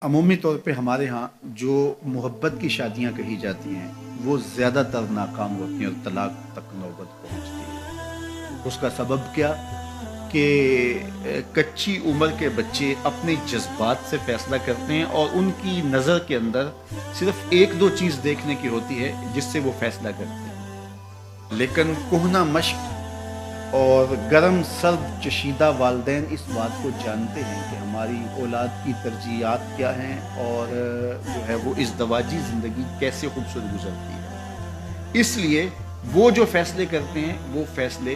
अमूमी तौर पे हमारे यहाँ जो मोहब्बत की शादियाँ कही जाती हैं वो ज़्यादातर नाकाम होती हैं और तलाक तक नौबत पहुँचती है। उसका सबब क्या कि कच्ची उम्र के बच्चे अपने जज्बात से फ़ैसला करते हैं और उनकी नज़र के अंदर सिर्फ़ एक दो चीज़ देखने की होती है जिससे वो फ़ैसला करते हैं। लेकिन कुहना मश्क और गरम सर्द चशीदा वालदैन इस बात को जानते हैं कि हमारी औलाद की तरजीहात क्या हैं और जो है वो इज़दवाजी ज़िंदगी कैसे खूबसूरत गुजरती है। इसलिए वो जो फ़ैसले करते हैं वो फ़ैसले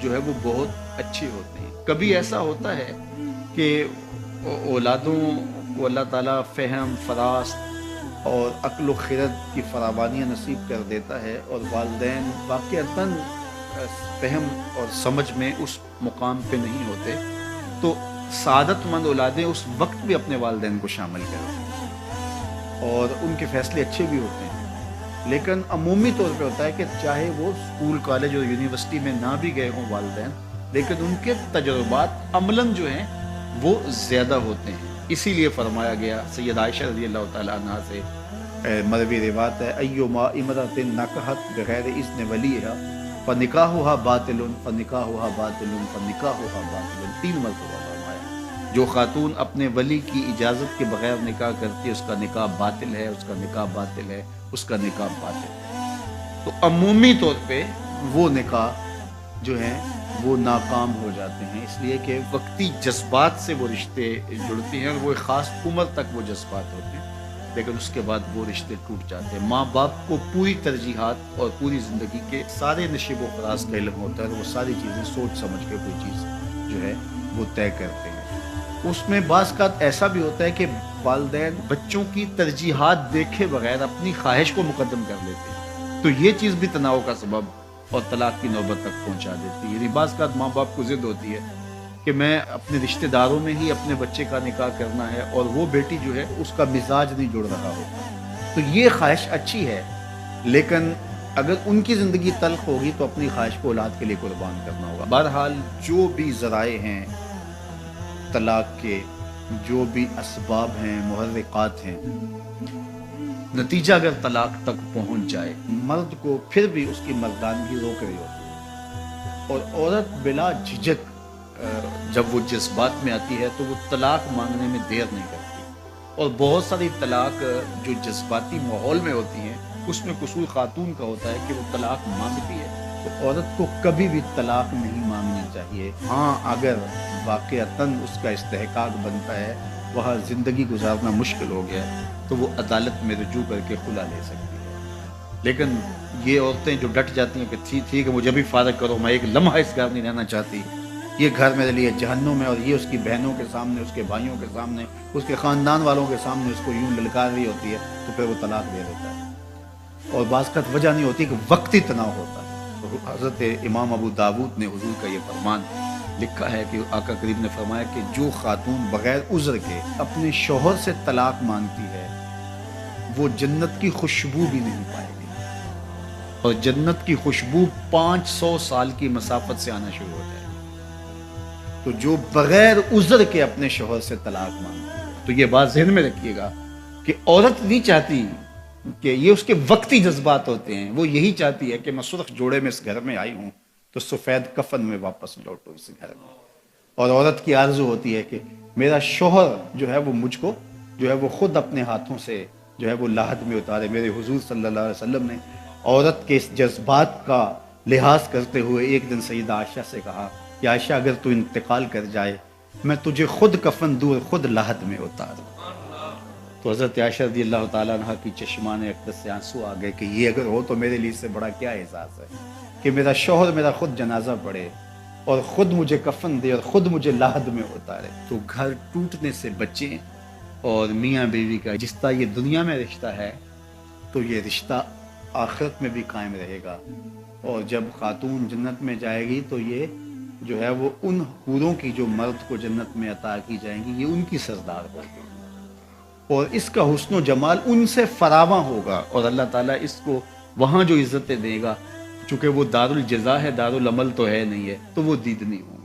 जो है वो बहुत अच्छे होते हैं। कभी ऐसा होता है कि औलादों को अल्लाह ताला फ़हम, फ़रास्त और अक्ल व खिरत की फरावानियाँ नसीब कर देता है और वालिदैन वाक़अतन फ़हम और समझ में उस मुकाम पे नहीं होते, तो सादतमंद औलादें उस वक्त भी अपने वालिदैन को शामिल करती हैं और उनके फ़ैसले अच्छे भी होते हैं। लेकिन अमूमी तौर पे होता है कि चाहे वो स्कूल, कॉलेज और यूनिवर्सिटी में ना भी गए हों वालिदैन, लेकिन उनके तजुर्बात अमलन जो हैं वो ज़्यादा होते हैं। इसीलिए फरमाया गया सैयद आयशा रज़ियल्लाहु तआला अन्हा से मरवी रिवायत है, अय्युमा इमरातिन नकहत बगैर इज़्न वलीहा फ़निकाहुहा बातिलुन फ़निकाहुहा बातिलुन फ़निकाहुहा बातिलुन, 3 मरतबा फरमाया। जो खातून अपने वली की इजाज़त के बगैर निकाह करती है उसका निकाह बातिल है, उसका निकाह बातिल है, उसका निकाह बातिल है। तो अमूमी तौर पे वो निकाह जो है वो नाकाम हो जाते हैं, इसलिए कि वक्ती जज्बात से वो रिश्ते जुड़ते हैं और वो ख़ास उम्र तक वो जज्बात होते हैं, लेकिन उसके बाद वो रिश्ते टूट जाते हैं। माँ बाप को पूरी तरजीहात और पूरी ज़िंदगी के सारे नशीब व फराज का इल्म होता है, वो सारी चीज़ें सोच समझ के कोई चीज़ जो है वो तय करते हैं। उसमें बाज़ कात ऐसा भी होता है कि वालिदैन बच्चों की तरजीहात देखे बगैर अपनी ख्वाहिश को मुकद्दम कर लेते हैं, तो ये चीज़ भी तनाव का सबब और तलाक की नौबत तक पहुँचा देती है। यानी बाज़ कात माँ बाप को ज़िद होती है कि मैं अपने रिश्तेदारों में ही अपने बच्चे का निकाह करना है और वो बेटी जो है उसका मिजाज नहीं जुड़ रहा हो, तो ये ख्वाहिश अच्छी है, लेकिन अगर उनकी ज़िंदगी तल्ख होगी तो अपनी ख्वाहिश को औलाद के लिए कुर्बान करना होगा। बहरहाल जो भी ज़राए हैं तलाक के, जो भी असबाब हैं, मुहर्रिकात हैं, नतीजा अगर तलाक तक पहुँच जाए, मर्द को फिर भी उसकी मर्दानगी रोक रही होती है और औरत बिला झिझक जब वो जज्बात में आती है तो वो तलाक मांगने में देर नहीं करती। और बहुत सारी तलाक जो जज्बाती माहौल में होती हैं उसमें कसूर खातून का होता है कि वो तलाक मांगती है, तो औरत को कभी भी तलाक नहीं मांगनी चाहिए। हाँ, अगर वाक़अतन उसका इस्तेहकाक बनता है, वहाँ ज़िंदगी गुजारना मुश्किल हो गया है, तो वो अदालत में रुजू करके खुला ले सकती है। लेकिन ये औरतें जो डट जाती हैं कि ठीक है मुझे भी फारग करो, मैं एक लम्हा इस घर नहीं रहना चाहती, ये घर मेरे लिए जहन्नुम है, और ये उसकी बहनों के सामने, उसके भाइयों के सामने, उसके ख़ानदान वालों के सामने उसको यूं ललकार रही होती है, तो फिर वो तलाक दे देता है। और बाज़ का वजह नहीं होती कि वक्ती तनाव होता है। तो हज़रत इमाम अबू दाऊद ने हुज़ूर का ये फरमान लिखा है कि आका करीम ने फरमाया कि जो खातून बग़ैर उज़्र के अपने शौहर से तलाक मांगती है वो जन्नत की खुशबू भी नहीं पाएगी, और जन्नत की खुशबू 500 साल की मसाफत से आना शुरू हो जाए। तो जो बगैर उज़्र के अपने शौहर से तलाक मांगती है, तो ये बात ज़हन में रखिएगा कि औरत नहीं चाहती कि ये उसके वक्ती जज्बात होते हैं, वो यही चाहती है कि मैं सुर्ख जोड़े में इस घर में आई हूँ तो सफ़ेद कफन में वापस लौटूँ इस घर में। और औरत की आरज़ू होती है कि मेरा शौहर जो है वो मुझको जो है वो ख़ुद अपने हाथों से जो है वो लाहद में उतारे। मेरे हुज़ूर सल्लल्लाहु अलैहि वसल्लम ने औरत के इस जज्बात का लिहाज करते हुए एक दिन सैयदा आयशा से कहा कि आयशा, अगर तू इंतकाल कर जाए मैं तुझे खुद कफन दूँ, खुद लाहद में उतारूँ। तो हज़रत आयशा रज़ियल्लाहु ताला अन्हा की चश्माने अक़दस से आंसू आ गए कि ये अगर हो तो मेरे लिए इससे बड़ा क्या एहसास है कि मेरा शौहर मेरा खुद जनाजा पढ़े और ख़ुद मुझे कफन दे और ख़ुद मुझे लाहद में उतारे। तो घर टूटने से बचें, और मियाँ बीवी का जिस तरह ये दुनिया में रिश्ता है तो ये रिश्ता आखिरत में भी कायम रहेगा, और जब खातून जन्नत में जाएगी तो ये जो है वो उन हूरों की जो मर्द को जन्नत में अता की जाएंगी, ये उनकी सरदार होगी और इसका हुस्न जमाल उनसे फरावा होगा, और अल्लाह ताला इसको वहाँ जो इज़्ज़तें देगा, चूँकि वो दारुल जज़ा है, दारुल अमल तो है नहीं है, तो वो दीदनी हो।